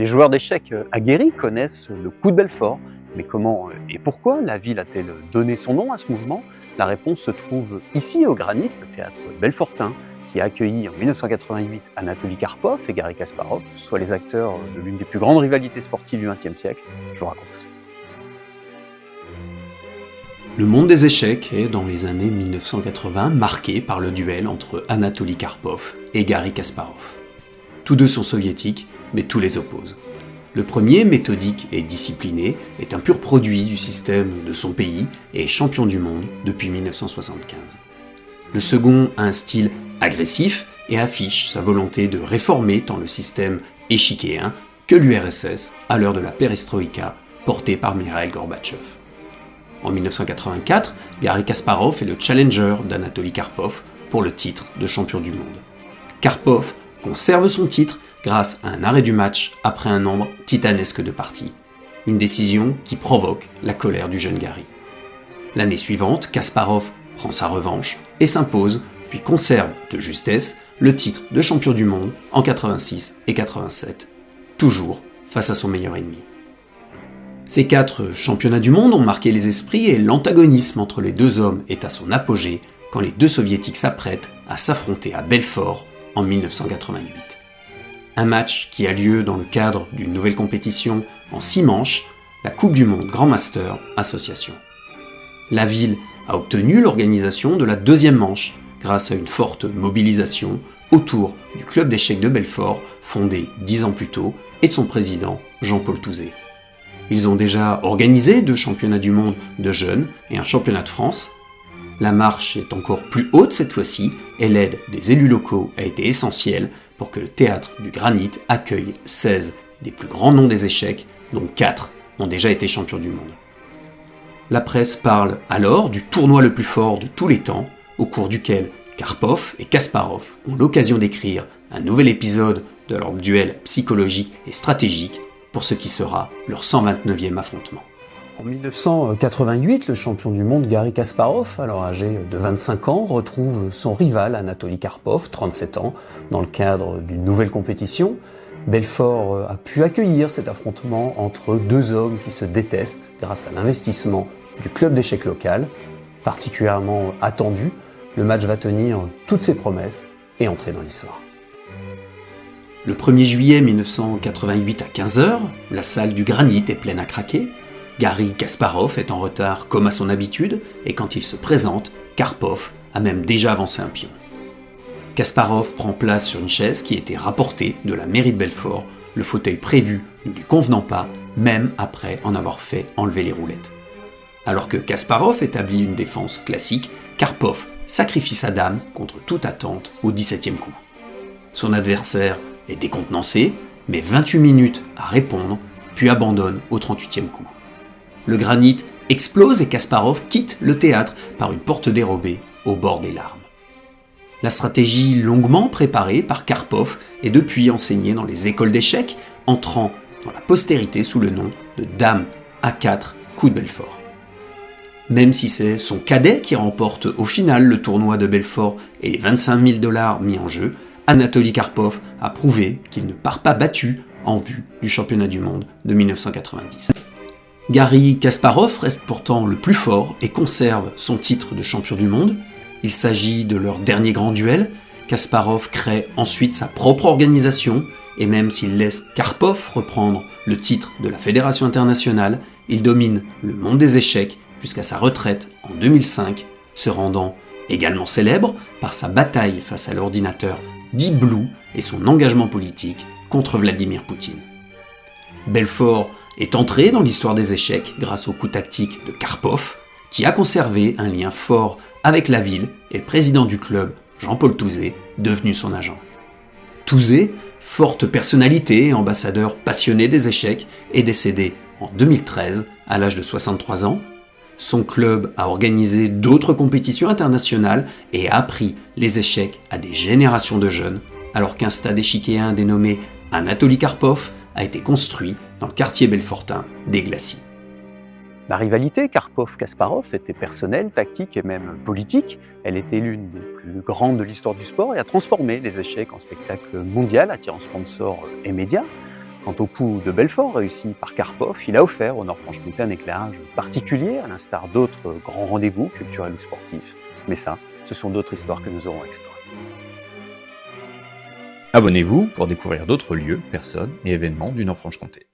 Les joueurs d'échecs aguerris connaissent le coup de Belfort, mais comment et pourquoi la ville a-t-elle donné son nom à ce mouvement? La réponse se trouve ici au Granit, le théâtre Belfortin, qui a accueilli en 1988 Anatoly Karpov et Garry Kasparov, soit les acteurs de l'une des plus grandes rivalités sportives du XXe siècle. Je vous raconte tout ça. Le monde des échecs est, dans les années 1980, marqué par le duel entre Anatoly Karpov et Garry Kasparov. Tous deux sont soviétiques, mais tout les oppose. Le premier, méthodique et discipliné, est un pur produit du système de son pays et est champion du monde depuis 1975. Le second a un style agressif et affiche sa volonté de réformer tant le système échiquéen que l'URSS à l'heure de la perestroïka portée par Mikhaïl Gorbatchev. En 1984, Garry Kasparov est le challenger d'Anatoly Karpov pour le titre de champion du monde. Karpov conserve son titre grâce à un arrêt du match après un nombre titanesque de parties. Une décision qui provoque la colère du jeune Garry. L'année suivante, Kasparov prend sa revanche et s'impose, puis conserve de justesse le titre de champion du monde en 86 et 87, toujours face à son meilleur ennemi. Ces 4 championnats du monde ont marqué les esprits et l'antagonisme entre les deux hommes est à son apogée quand les deux soviétiques s'apprêtent à s'affronter à Belfort en 1988. Un match qui a lieu dans le cadre d'une nouvelle compétition en 6 manches, la Coupe du Monde Grand Master Association. La ville a obtenu l'organisation de la deuxième manche grâce à une forte mobilisation autour du club d'échecs de Belfort fondé 10 ans plus tôt et de son président Jean-Paul Touzé. Ils ont déjà organisé 2 championnats du monde de jeunes et un championnat de France. La marche est encore plus haute cette fois-ci et l'aide des élus locaux a été essentielle pour que le théâtre du Granit accueille 16 des plus grands noms des échecs, dont 4 ont déjà été champions du monde. La presse parle alors du tournoi le plus fort de tous les temps, au cours duquel Karpov et Kasparov ont l'occasion d'écrire un nouvel épisode de leur duel psychologique et stratégique pour ce qui sera leur 129e affrontement. En 1988, le champion du monde Garry Kasparov, alors âgé de 25 ans, retrouve son rival Anatoly Karpov, 37 ans, dans le cadre d'une nouvelle compétition. Belfort a pu accueillir cet affrontement entre 2 hommes qui se détestent grâce à l'investissement du club d'échecs local. Particulièrement attendu, le match va tenir toutes ses promesses et entrer dans l'histoire. Le 1er juillet 1988 à 15h, la salle du Granit est pleine à craquer. Garry Kasparov est en retard comme à son habitude, et quand il se présente, Karpov a même déjà avancé un pion. Kasparov prend place sur une chaise qui était rapportée de la mairie de Belfort, le fauteuil prévu ne lui convenant pas, même après en avoir fait enlever les roulettes. Alors que Kasparov établit une défense classique, Karpov sacrifie sa dame contre toute attente au 17e coup. Son adversaire est décontenancé, mais 28 minutes à répondre, puis abandonne au 38e coup. Le Granit explose et Kasparov quitte le théâtre par une porte dérobée au bord des larmes. La stratégie longuement préparée par Karpov est depuis enseignée dans les écoles d'échecs, entrant dans la postérité sous le nom de Dame A4 coup de Belfort. Même si c'est son cadet qui remporte au final le tournoi de Belfort et les 25 000 $ mis en jeu, Anatoly Karpov a prouvé qu'il ne part pas battu en vue du championnat du monde de 1990. Garry Kasparov reste pourtant le plus fort et conserve son titre de champion du monde. Il s'agit de leur dernier grand duel. Kasparov crée ensuite sa propre organisation et même s'il laisse Karpov reprendre le titre de la Fédération internationale, il domine le monde des échecs jusqu'à sa retraite en 2005, se rendant également célèbre par sa bataille face à l'ordinateur Deep Blue et son engagement politique contre Vladimir Poutine. Belfort est entré dans l'histoire des échecs grâce au coup tactique de Karpov, qui a conservé un lien fort avec la ville et le président du club, Jean-Paul Touzé, devenu son agent. Touzé, forte personnalité et ambassadeur passionné des échecs, est décédé en 2013 à l'âge de 63 ans. Son club a organisé d'autres compétitions internationales et a appris les échecs à des générations de jeunes, alors qu'un stade échiquéen dénommé Anatoly Karpov a été construit dans le quartier belfortain des Glacis. La rivalité Karpov-Kasparov était personnelle, tactique et même politique. Elle était l'une des plus grandes de l'histoire du sport et a transformé les échecs en spectacle mondial, attirant sponsors et médias. Quant au coup de Belfort réussi par Karpov, il a offert au Nord-Franche-Comté un éclairage particulier, à l'instar d'autres grands rendez-vous culturels ou sportifs. Mais ça, ce sont d'autres histoires que nous aurons explorées. Abonnez-vous pour découvrir d'autres lieux, personnes et événements du Nord-Franche-Comté.